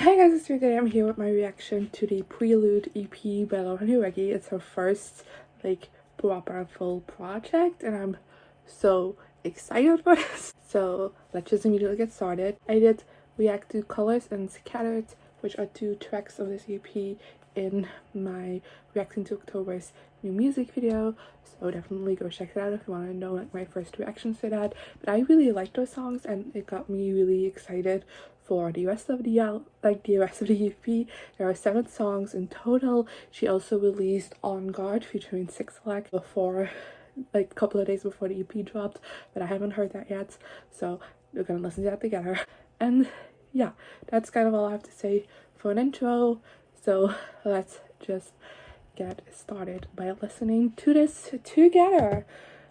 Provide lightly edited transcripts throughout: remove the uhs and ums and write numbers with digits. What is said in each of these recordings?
Hey guys, it's today I'm here with my reaction to the Prelude EP by Jauregui. It's her first proper full project and I'm so excited for this. So let's just immediately get started. I did react to Colors and Scattered, which are two tracks of this EP in my reacting to October's new music video, so definitely go check it out if you want to know my first reactions to that. But I really liked those songs and it got me really excited for the rest of the EP. There are 7 songs in total. She also released On Guard featuring Six Flag before, a couple of days before the EP dropped, but I haven't heard that yet, so we're gonna listen to that together. And yeah, that's kind of all I have to say for an intro, so let's just get started by listening to this together.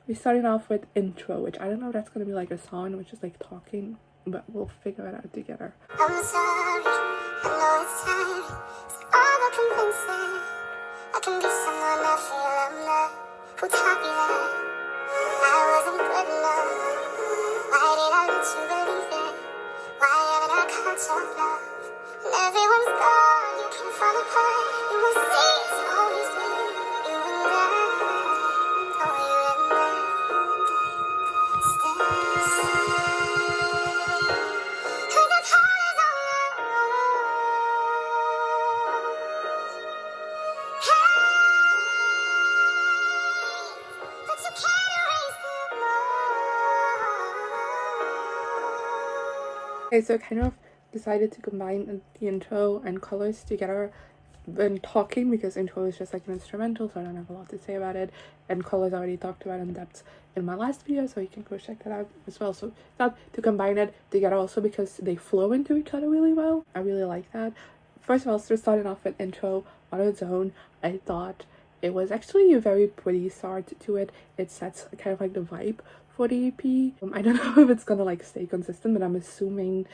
We're starting off with intro, which I don't know if that's gonna be like a song, which is like talking, but we'll figure it out together. I'm sorry, I know it's time. It's all I convincing. I can be someone I feel I'm not. Who taught me that I wasn't good enough? Why did I let you believe it? Why haven't I caught your love? And everyone's gone, you can't fall apart. You will see it's always been you and I. Oh, you and I. Okay, so I kind of decided to combine the intro and Colors together when talking, because intro is just like an instrumental, so I don't have a lot to say about it, and Colors I already talked about in depth in my last video, so you can go check that out as well. So thought to combine it together also because they flow into each other really well. I really like that. First of all, so starting off with intro on its own, I thought it was actually a very pretty start to it. It sets kind of like the vibe for the EP. I don't know if it's gonna like stay consistent, but I'm assuming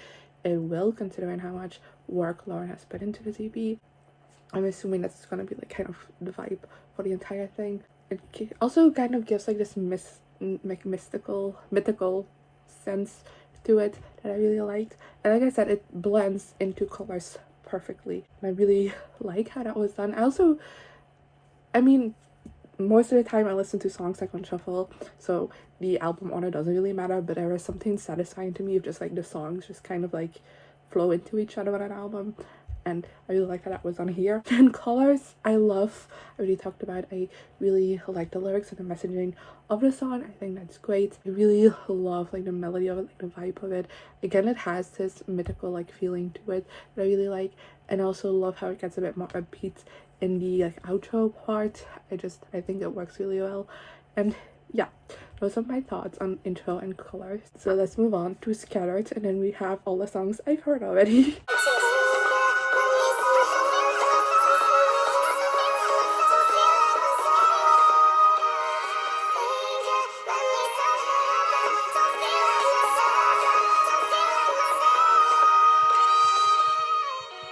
it will, considering how much work Lauren has put into this EP. I'm assuming that's gonna be like kind of the vibe for the entire thing. It also kind of gives like this mythical sense to it that I really liked, and like I said, it blends into Colors perfectly. And I really like how that was done. I mean, most of the time I listen to songs like on shuffle, so the album order doesn't really matter, but there is something satisfying to me if just like the songs just kind of like flow into each other on an album, and I really like that was on here. And Colors, I already talked about. I really like the lyrics and the messaging of the song. I think that's great. I really love like the melody of it, like the vibe of it. Again, it has this mythical like feeling to it that I really like, and I also love how it gets a bit more upbeat in the like outro part. I think it works really well. And yeah, those are my thoughts on intro and Colors. So let's move on to Scattered, and then we have all the songs I've heard already.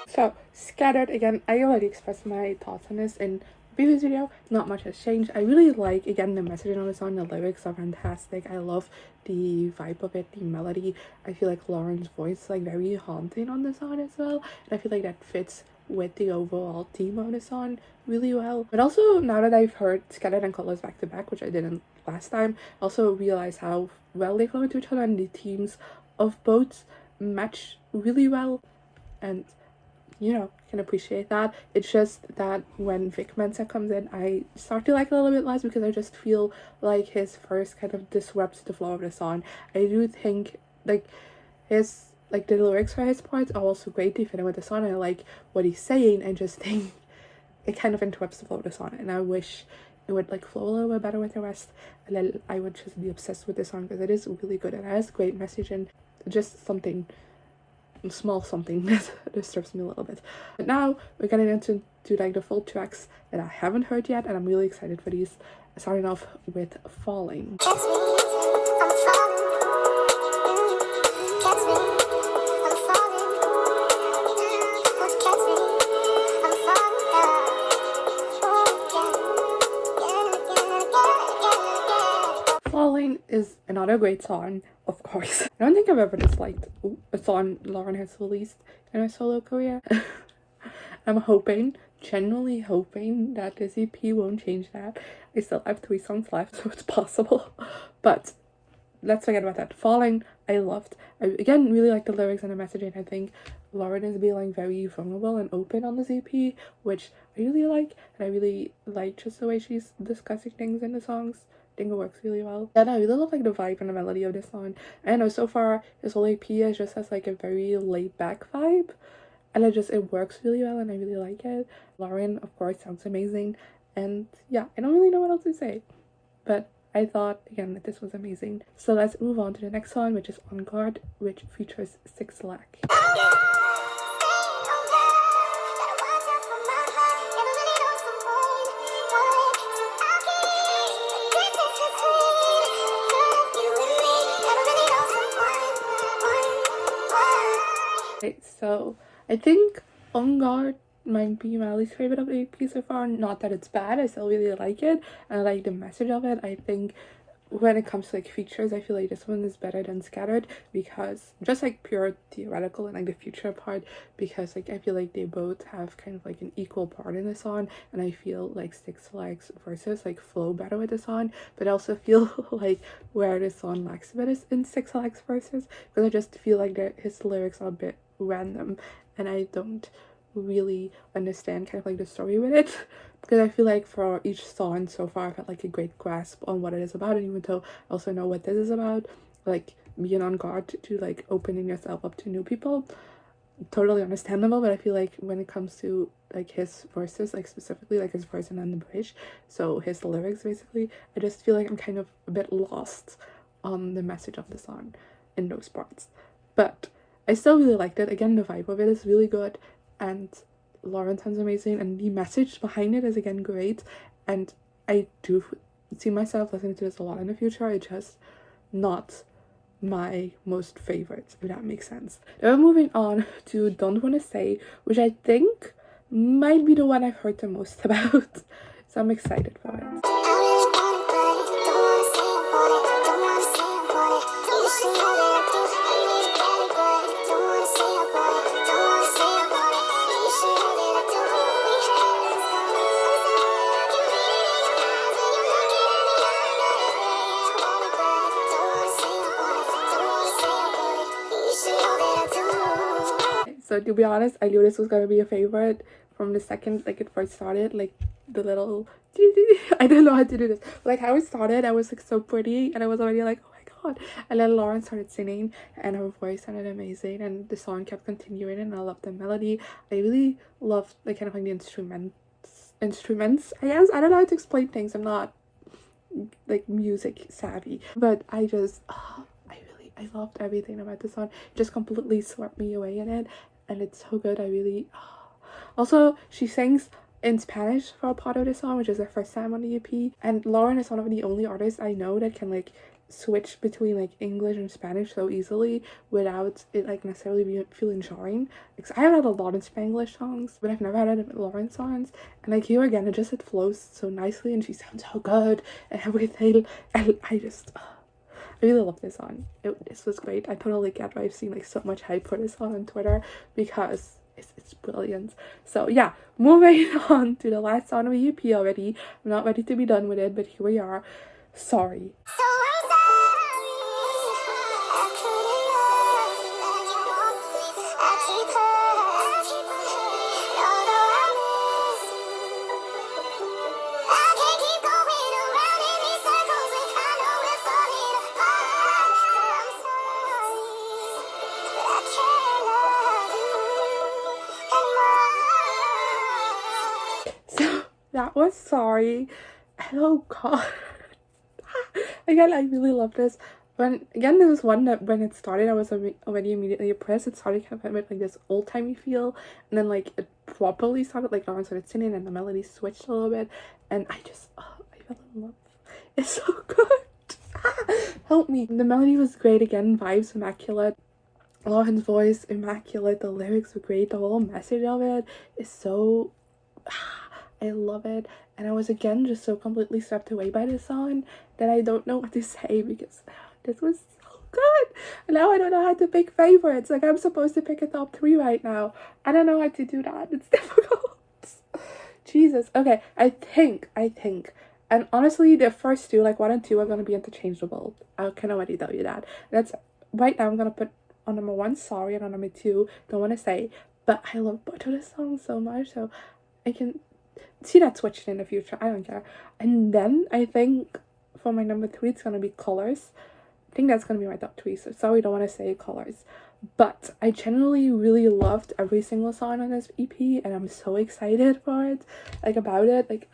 So Scattered, again, I already expressed my thoughts on this in the previous video. Not much has changed. I really like, again, the messaging on the song. The lyrics are fantastic. I love the vibe of it, the melody. I feel like Lauren's voice is like very haunting on the song as well, and I feel like that fits with the overall theme of the song really well. But also, now that I've heard Scattered and Colors back to back, which I didn't last time, I also realize how well they flow into each other, and the themes of both match really well, and you know, can appreciate that. It's just that when Vic Mensa comes in, I start to like it a little bit less, because I just feel like his verse kind of disrupts the flow of the song. I do think like the lyrics for his parts are also great to fit in with the song. I like what he's saying. I just think it kind of interrupts the flow of the song, and I wish it would like flow a little bit better with the rest, and then I would just be obsessed with the song because it is really good and it has great message, and just something small something that disturbs me a little bit. But now we're getting into like the full tracks that I haven't heard yet, and I'm really excited for these. Starting off with Falling. Falling is another great song, of voice. I don't think I've ever disliked a song Lauren has released in her solo career. I'm hoping, genuinely hoping, that this EP won't change that. I still have 3 songs left, so it's possible. But let's forget about that. Falling, I loved. I again really like the lyrics and the messaging. I think Lauren is being like very vulnerable and open on this EP, which I really like. And I really like just the way she's discussing things in the songs. I think it works really well. And I really love like the vibe and the melody of this song. I know so far this whole EP is just has like a very laid back vibe. And it works really well and I really like it. Lauren, of course, sounds amazing. And yeah, I don't really know what else to say. But I thought, again, that this was amazing. So let's move on to the next song, which is On Guard, which features Six Lack. Okay, so I think On Guard might be my least favorite of the EP so far. Not that it's bad, I still really like it and I like the message of it. I think when it comes to like features, I feel like this one is better than Scattered, because just like pure theoretical and like the future part, because like I feel like they both have kind of like an equal part in the song, and I feel like Six Flags verses like flow better with the song. But I also feel like where the song lacks a bit is in Six Flags verses, because I just feel like his lyrics are a bit random and I don't really understand kind of like the story with it, because I feel like for each song so far I've had like a great grasp on what it is about, and even though I also know what this is about, like being on guard to like opening yourself up to new people, totally understandable. But I feel like when it comes to like his verses, like specifically like his verse and then the bridge, so his lyrics basically, I just feel like I'm kind of a bit lost on the message of the song in those parts. But I still really liked it. Again, the vibe of it is really good, and Lauren sounds amazing, and the message behind it is again great, and I do see myself listening to this a lot in the future. It's just not my most favorites, if that makes sense. Now we're moving on to Don't Wanna Say, which I think might be the one I've heard the most about, so I'm excited for it. So to be honest, I knew this was gonna be a favorite from the second like it first started, like the little I don't know how to do this. Like how it started, I was like so pretty and I was already like, oh my god. And then Lauren started singing and her voice sounded amazing and the song kept continuing and I loved the melody. I really loved like kind of like the instruments, I guess. I don't know how to explain things. I'm not like music savvy, but I just I loved everything about the song. It just completely swept me away in it, and it's so good. I really also, she sings in Spanish for a part of the song, which is her first time on the EP, and Lauren is one of the only artists I know that can like switch between like English and Spanish so easily without it like necessarily feeling jarring. Because I have had a lot of Spanglish songs, but I've never had it with Lauren songs, and like here again it flows so nicely and she sounds so good and everything, and I really love this song. This was great. I totally get why I've seen like so much hype for this song on Twitter, because it's brilliant. So yeah, moving on to the last song of the EP already. I'm not ready to be done with it, but here we are. Sorry. That was Sorry. And oh god. Again, I really love this. This is one that when it started I was already immediately impressed. It started kind of with like this old-timey feel, and then like it properly started, like Lauren started singing and the melody switched a little bit, and I fell in love. It's so good. Help me. The melody was great again, vibes immaculate. Lauren's voice immaculate, the lyrics were great, the whole message of it is so I love it, and I was again just so completely swept away by this song that I don't know what to say, because this was so good. And now I don't know how to pick favorites. Like, I'm supposed to pick a top 3 right now. I don't know how to do that. It's difficult. Jesus. Okay, I think. And honestly, the first 2, like 1 and 2, are going to be interchangeable. I can already tell you that. That's right now. I'm going to put on number 1, Sorry, and on number 2, Don't Wanna Say. But I love both of the songs so much, so I can see that switching in the future. I don't care. And then I think for my number 3, it's going to be Colors. I think that's going to be my top 3. So Sorry, Don't Wanna Say, Colors. But I genuinely really loved every single song on this EP, and I'm so excited for it, like about it. Like,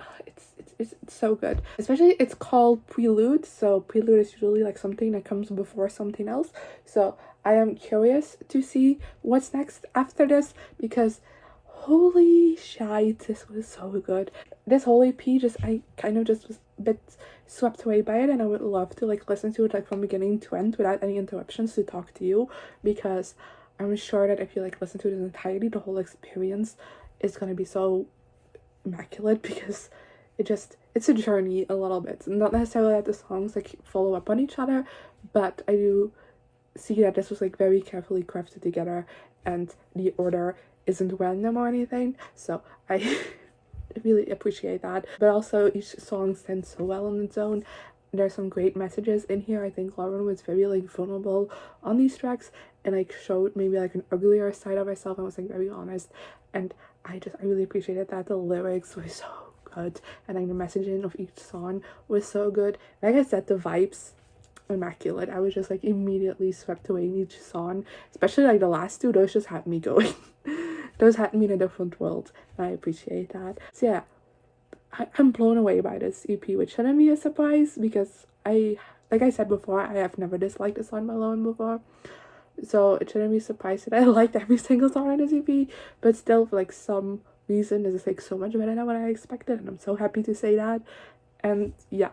it's so good. Especially it's called Prelude, so Prelude is usually like something that comes before something else. So I am curious to see what's next after this, because holy shite, this was so good. This whole EP I kind of just was a bit swept away by it, and I would love to like listen to it like from beginning to end without any interruptions to talk to you, because I'm sure that if you like listen to it in entirety, the whole experience is gonna be so immaculate, because it's a journey a little bit. Not necessarily that the songs like follow up on each other, but I do see that this was like very carefully crafted together, and the order isn't random or anything, so I really appreciate that. But also each song stands so well on its own. There's some great messages in here. I think Lauren was very like vulnerable on these tracks, and like showed maybe like an uglier side of herself, and was like very honest, and I really appreciated that. The lyrics were so good, and like the messaging of each song was so good. Like I said, the vibes immaculate. I was just like immediately swept away in each song, especially like the last 2. Those just had me going. Those had me in a different world, and I appreciate that. So yeah, I'm blown away by this EP, which shouldn't be a surprise, because like I said before, I have never disliked a song by Lauren before, so it shouldn't be a surprise that I liked every single song on this EP. But still, for like some reason, this is like so much better than what I expected, and I'm so happy to say that. And yeah,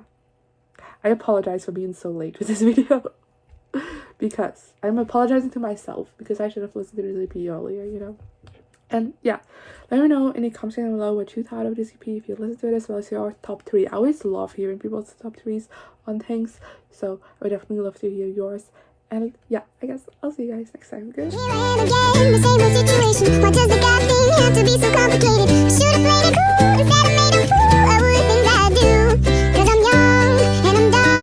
I apologize for being so late with this video, because I'm apologizing to myself, because I should have listened to this EP earlier, you know. And yeah, let me know in the comments down below what you thought of this EP, if you listened to it, as well as your top 3. I always love hearing people's top 3s on things, so I would definitely love to hear yours. And yeah, I guess I'll see you guys next time. Good.